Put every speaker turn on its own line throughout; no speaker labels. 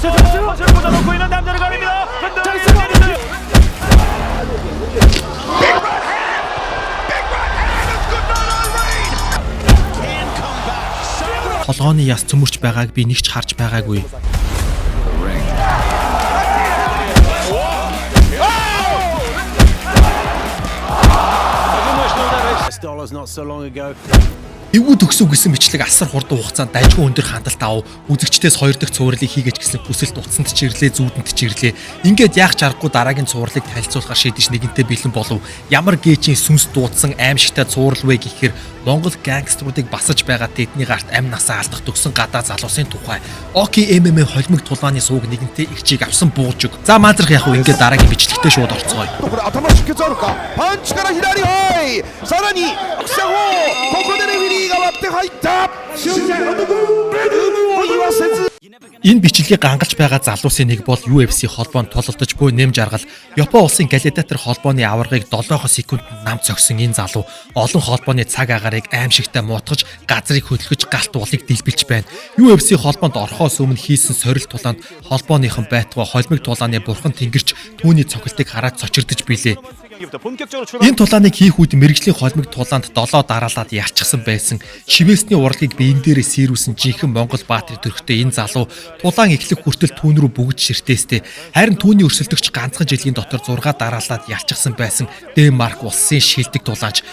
선수를 꽂아놓고 있는 남자를 가립니다.
Толгойн яс цөмөрч байгааг би нэг ч харж байгаагүй. Эвгүй төгсөв гэсэн мэтлэг асар хурдан хугацаанд дайжгүй өндөр хандлт авав. Үзэгчдээс 2 дахь цувралыг хийгэж гэсэн хүсэлт утсанд ч ирлээ, зүүдэнд ч ирлээ. Ингээд яах чаргагүй дараагийн цувралыг танилцуулахар шийдэж нэгэнтээ бэлэн болов. Ямар гээжийн сүнс дуудсан аимшигтай цуврал вэ гэхээр Монгол гангстеруудыг басаж байгаа тэдний гарт амь насаа алдах төгсөн гадаа залуусын тухай. ОКММ холимог тулгааны сууг нэгэнтээ игчийг авсан бууж өг. За маазрах яг уу ингээд дараагийн бичлэгтээ шууд орцгоё. Энэ бичлэгийг гангалж байгаа залуусын нэг бол UFC холбоонд тулалдаж буй нэм жаргал Япон улсын гладиатор холбооны аваргыг 7 секунд намд цогсон энэ залуу олон холбооны цаг агаарыг аимшигтай муутгаж газрыг хөдөлгөж галт уулыг дэлбэлж байна. UFC холбоонд орохоос өмнө хийсэн сорил тулаанд холбооныхон байтугай холимог тулааны бурхан тэнгэрч түүний цогцолтыг хараад цочирдож билээ. Энэ тулааныг хийх үед мэрэгжлийн холимог тулаанд 7 дараалаад ялчихсан байсан. Шивэсний урлагийг биен дээрээ сийрүүлсэн жинхэнэ Монгол баатар төрхтэй энэ залуу тулаан эхлэх хүртэл түүн рүү бүгд ширтээстэй. Харин түүний өрсөлдөгч ганцхан жилийн дотор 6 дараалаад ялчихсан байсан Денмарк улсын шилдэг тулаанч.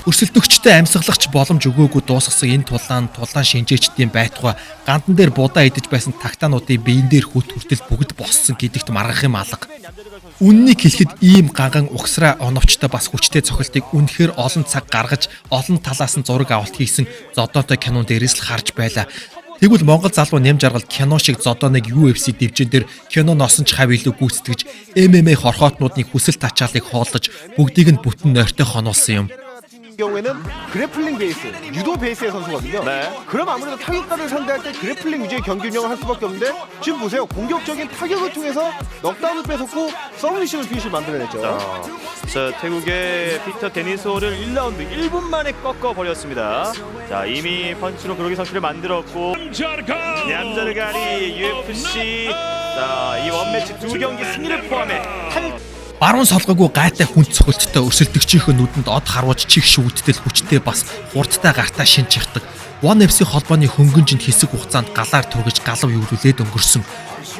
Өрсөлдөгчтэй амьсгалагч боломж өгөөгүй дуусгасан энэ тулаан шинжээчдийн байтугай гандан дээр будаа идэж байсан тактануудын биен дээр хөт хүртэл бүгд боссон гэдэгт маргах юм алга. Үннийг хэлэхэд ийм ганган угсраа оновчтой бас хүчтэй цохилтыг үнэхээр олон цаг гаргаж олон талаас нь зураг авалт хийсэн зодоотой кинон дээрээс л харж байлаа. Тэгвэл Монгол залуу нэм жаргал кино шиг зодооныг UFC дэвжэн дээр киноноос нь ч хав илүү гүйцэтгэж MMA хорхоотнуудын хүсэл тачаалыг хооллож бүгдийг нь бүтэн нойртой хонуулсан юм.
경우에는 그래플링 베이스, 유도 베이스의 선수거든요. 네. 그럼 아무래도 타격가를 상대할 때 그래플링 위주의 경기 운영을 할 수밖에 없는데 지금 보세요. 공격적인 타격을 통해서 넉다운을 뺏었고 서브미싱을 피니시를 만들어냈죠.
자, 태국의 피터 데니소를 1라운드 1분 만에 꺾어버렸습니다. 자, 이미 펀치로 그로기 선수를 만들었고 냠자르가리 UFC 자, 이 원매치 2경기 승리를 포함해
Баруун солгоогүй гайтай хүнд цохилттой өрсөлдөгчийнхөө нүдэнд од харвууж чих шүүдтэл хүчтэй бас хурдтай гартаа шинж ягдаг. One FC холбооны хөнгөнжинд хэсэг хугацаанд галаар түргэж галав юглүүлээд өнгөрсөн.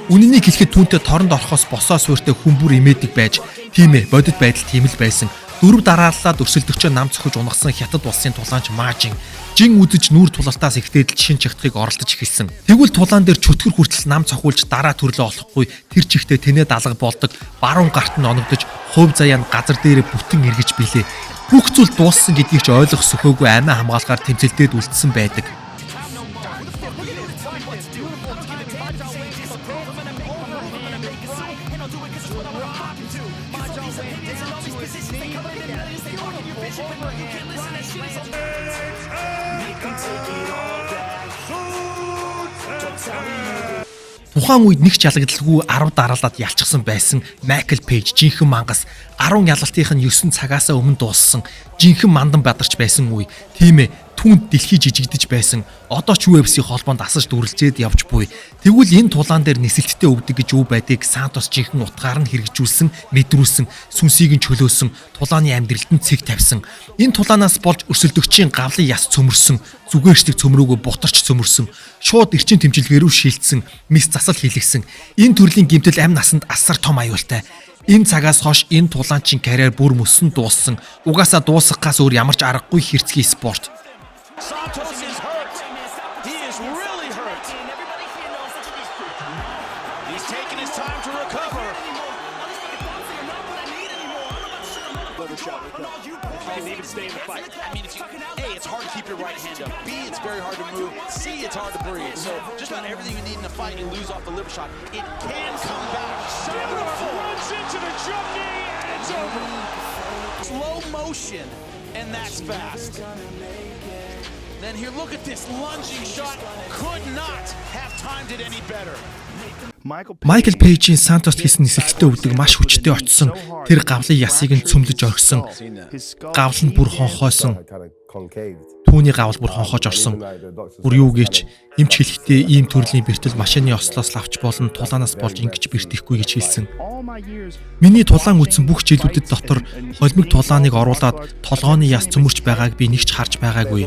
Үнэнийг хэлэхэд түүнтэй торонд орохоос босоо суурьтай хүмбүр имээдэг байж, тийм ээ, бодит байдал тийм л байсан. 4 дарааллаад өрсөлдөгчөө нам цохиж унагсан хятад улсын тулаанч Маажин жин үзэж нүүр тулалтаас ихтэйдэл шин чагтахыг оролдож эхэлсэн. Тэгвэл тулаан дээр чөтгөр хүртэл нам цохиулж дараа төрлөө олохгүй тэр чихтэй тэнэд алга болдог. Баруун гарт нь оногдож хувь заяа нь газар дээрээ бүтэн эргэж билээ. Бүх зүйл дууссан гэдгийг ч ойлгох сөхөөгүй амиа хамгаалахаар тэмцэлдээд үлдсэн байдаг. Тухайн үед нэг ч ялагдaltaгүй 10 дараалаад ялчихсан байсан Майкл Пейж жинхэнэ мангас 10 ялалтын 9 цагаасаа өмнө дууссан жинхэнэ мандан бадарч байсан үе. Тийм ээ, түүнд дэлхий жижигдэж байсан. Одоо ч UFC холбоонд асаж дүрлжээд явж буй. Тэгвэл энэ тулаан дээр нисэлттэй өвдөг гэж юу байдгийг Сантос жинхэнэ утгаар нь хэрэгжүүлсэн, мэдрүүлсэн, сүнсийг нь чөлөөсөн, тулааны амьдралд нь цэг тавьсан. Энэ тулаанаас болж өрсөлдөгчийн гавлын яс цөмөрсөн, зүгээрчлэг цөмрөөгөө бутарч цөмөрсөн, шууд эрчин тэмчилгээрүү шилжсэн, мис засал хийлгсэн. Энэ төрлийн гэмтэл амь насанд асар том аюултай. Энэ цагаас хойш энэ тулаанчийн карьер бүр мөсөн дууссан. Угаасаа дуусгахаас өөр ямар ч аргагүй хэрцгий спорт.
liver shot will come. If you can even stay in the fight. I mean, A, it's hard to keep your right hand up. B, it's very hard to move. C, it's hard to breathe. So just about everything you need in a fight, you lose off the liver shot. It can come back. Sandoff runs into the jump knee and it's over. Slow motion, and that's fast. Then here, look at this lunging shot. Could not have timed it any better.
Майкл Пейжийн Сантост хийсэн нисэлттэй өвдөг маш хүчтэй очсон. Тэр гавлын ясыг нь цөмлөж орхисон. Гавл нь бүр хонхойсон. Түүний гавл бүр хонхож орсон. Бүр юу гээч эмч хэлэхдээ ийм төрлийн бэртэл машины ослоос лавч болон тулаанаас болж ингэж бэртэхгүй гэж хэлсэн. Миний тулаан үтсэн бүх жилүүдэд дотор холимог тулааныг оруулаад толгооны яс цөмөрч байгааг би нэг ч харж байгаагүй.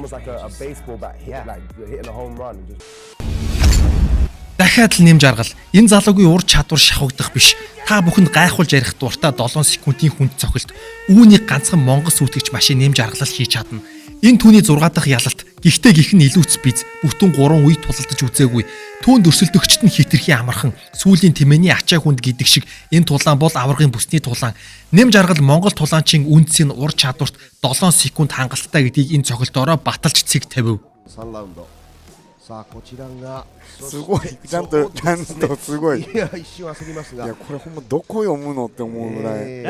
Дахиад л нэмж аргал. Энэ залуугийн ур чадвар шавхагдах биш. Та бүхэнд гайхуулж ярих дуртай 7 секундын хүнд цохилт. Үүнийг ганцхан монгол сүйтгэгч машин нэмж аргалал хийж чадна. Энэ түүний 6 дахь ялалт. Гэхдээ гих нь илүүц биз. Бүтэн 3 үе тулалдаж үзээгүй. Түүнд өрсөлдөгчт нь хитрхи амархан. Сүүлийн тэмээний ачаа хүнд гэдэг шиг энэ тулаан бол аваргын бүсний тулаан. Нэмж аргал монгол тулаанчийн үндсийн ур чадварт 7 секунд хангалттай гэдгийг энэ цохилтоороо баталж цэг тавив.
さあこちらが
すごいちゃんとすごい
いや一瞬焦りますが
いやこれほんまどこ読むのって思うぐらい、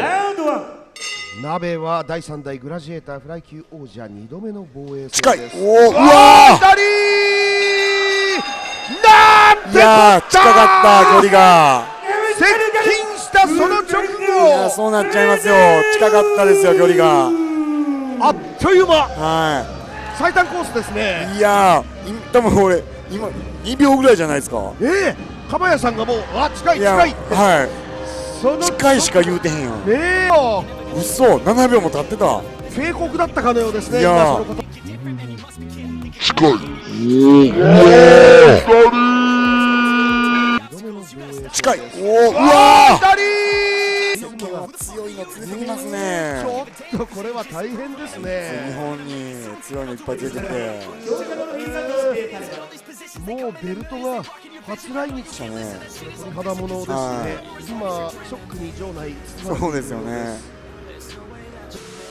鍋は第3代グラジエーターフライ級王者2度目の防衛
近い
戦です。
おーうわ
左なん
ーいやー近かった距離が
接近したその直
いや
後
そうなっちゃいますよ近かったですよ距離が
あっという間
は
最短コースですね。
いいやー多分俺今2秒ぐらいじゃないですか
鎌谷さんがもう近い
いや
近い
は
その
い近いしか言うてへんやん
ねえ
嘘7秒も経ってた
警告だったかのようですね。
いや
今そのこと
近いおーうわー
左
剣は強いの連れてきますね
ちょっとこれは大変です
日
ね。
本に強いのいっぱい出てきて
もうベルトが初来日
したね
ただものですね。今ショックに場内包まれている
そうですよね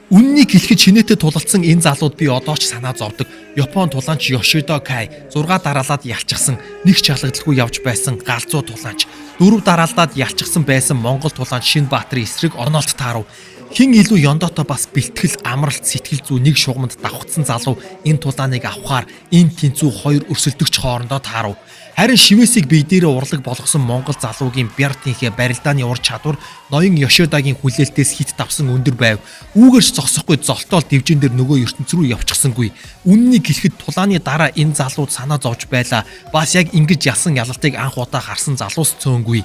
Үннийг хэлэхэд чинээтэй тулалдсан энэ залууд би одоо ч санаа зовдөг. Япон тулаанч Yoshida Kai 6 дараалаад ялчихсан, нэг ч ялагдaltaгүй явж байсан галзуу тулаанч, 4 дараалаад ялчихсан байсан Монгол тулаанч Шинбаатар эсрэг Онолт таарав. Хин илүү Yoндото бас бэлтгэл, амралт, сэтгэл зүй нэг шугамд давхцсан залуу энэ тулааныг авахаар энэ тэнцүү хоёр өрсөлдөгч хоорондоо таарав. Харин шивэсийг бие дээрээ урлаг болгосон Монгол залуугийн Бяртинхээ барилдааны ур чадвар ноён Yoshida-гийн хүлээлтээс хит давсан өндөр байв. Үүгээрч зогсохгүй золтоол дивжин дээр нөгөө ертөнц рүү явчихсангүй. Үннийг хэлэхэд тулааны дараа энэ залууд санаа зовж байлаа. Бас яг ингэж ялсан ялалтыг анх удаа харсан залуус цөөнгүй.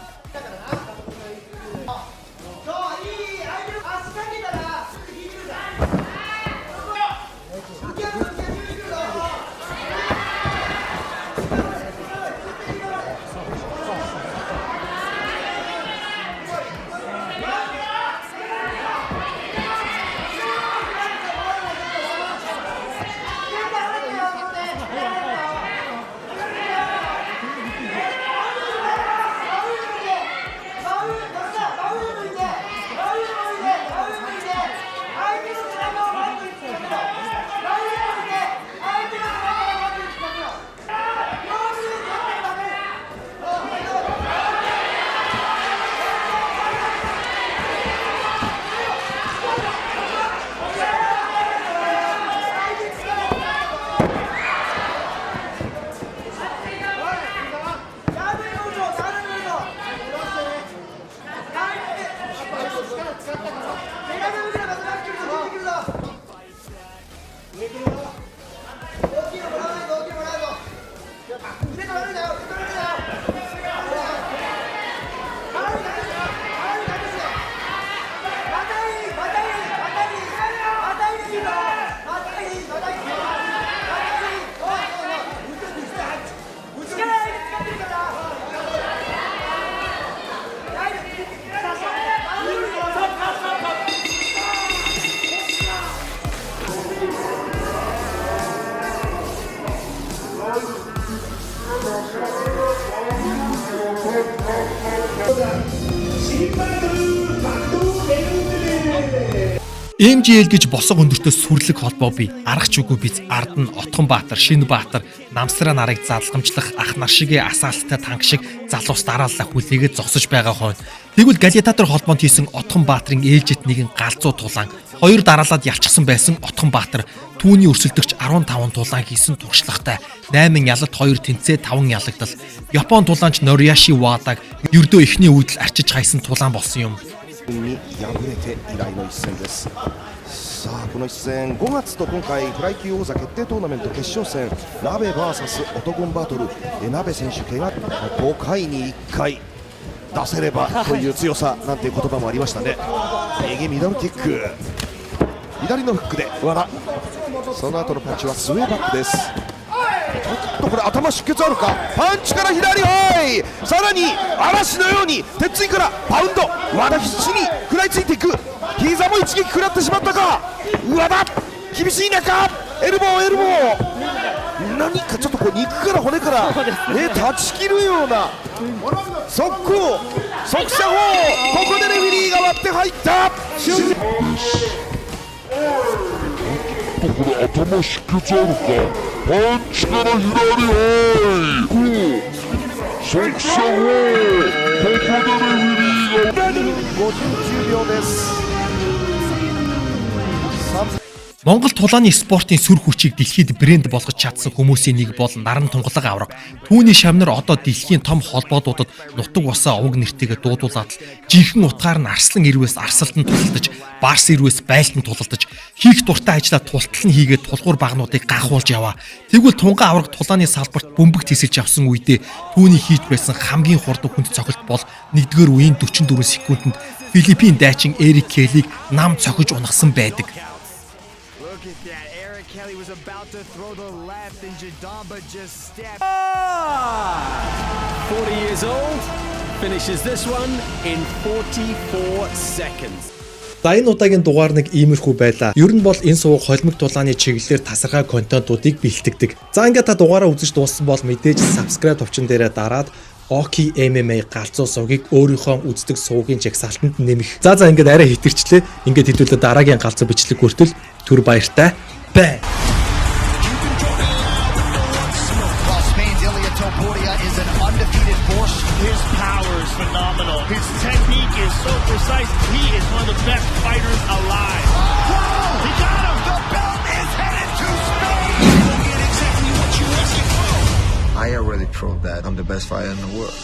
MJL гэж босго өндөртөө сүрлэг холбоо бий. Аргач үгүй биз ард нь Отхон Баатар, Шинэ Баатар, Намсраа нарыг задлагамжлах ах нар шигээ асаалттай танк шиг залуус дарааллаа хүлээгээд зогсож байгаа хойно. Тэгвэл Глadiator холбоонд хийсэн Отхон Баатарын ээлжит нэгэн галзуу тулаан, 2 дараалаад ялчсан байсан Отхон Баатар түүний өрсөлдөгч 15 тулаан хийсэн туршлагатай 8 ялалт 2 тэнцээ 5 ялагдал. Япон тулаанч Noriyashi Wadag ердөө эхний үүдэл арчиж хайсан тулаан болсон юм.
に敗れて以来の一戦です。さあこの一戦5月と今回フライ級王座決定トーナメント決勝戦鍋 VS オトゴンバトル鍋選手怪我5回に1回出せればという強さなんていう言葉もありましたね。右ミドルキック左のフックで和田その後のパンチはスウェーバックです。ちょっとこれ頭出血あるかパンチから左はいさらに嵐のように鉄槌からバウンド和田必死に食らいついていく膝も一撃食らってしまったか和田厳しい中エルボー何かちょっとこう肉から骨から断ち切るような速攻速射砲ここでレフェリーが割って入った
これ頭出血あるかパンチから左はい速射砲ここでレフェリーが
59秒です
Монгол тулааны спортын сүр хүчийг дэлхийд брэнд болгож чадсан хүмүүсийн нэг бол Наран Тунгалаг авраг. Түүний шавнар одоо дэлхийн том холбоодуудад нутаг усаа овг нэртэйгээ дуудуулаад жинхэнэ утгаар нь арслан ирвээс арсалтанд тулалдаж, барс ирвээс байлтанд тулалдаж, хийх дуртай ажлаа тултал нь хийгээд тулгуур багнуудыг гахуулж яваа. Тэгвэл Тунган авраг тулааны салбарт бөмбөг тесэлж авсан үедээ түүний хийж байсан хамгийн хурдан хүнд цохилт бол 1-р үеийн 44 секундэд Филиппин дайчин Эрик Келлиг нам цохиж унагсан байдаг.
Look at that. Eric Kelly was about to throw the left and Jadamba just stepped.
40 years old, finishes this one in 44 seconds.
За энэ удаагийн дугаар нэг иймэрхүү байлаа. Ер нь бол энэ сувг холимог тулааны чиглэлээр тасархай контентуудыг бэлтгэдэг. За ингээд та дугаараа үзэж дууссан бол мэдээж subscribe товчон дээрээ дараад Oki MMA галзуу сувгийг өөрийнхөө үздэг сувгийн жагсаалтанд нэмэх. За ингээд арай хитэрчлээ. Ингээд хэдүүлээ дараагийн галзуу бичлэг хүртэл түр баяртай. Бай.
His power is phenomenal. His technique is so precise. He is one of the best fighters alive. Whoa! He got him! The belt is headed to Spain! You get exactly what you're asking for.
I already proved that I'm the best fighter in the world.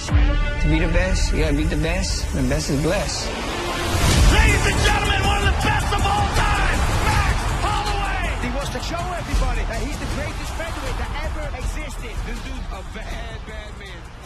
To be the best, you gotta beat the best. The best is blessed.
Ladies and gentlemen, one of the best of all time, Max Holloway!
He wants to show everybody that he's the greatest featherweight that ever existed. This dude's a bad man.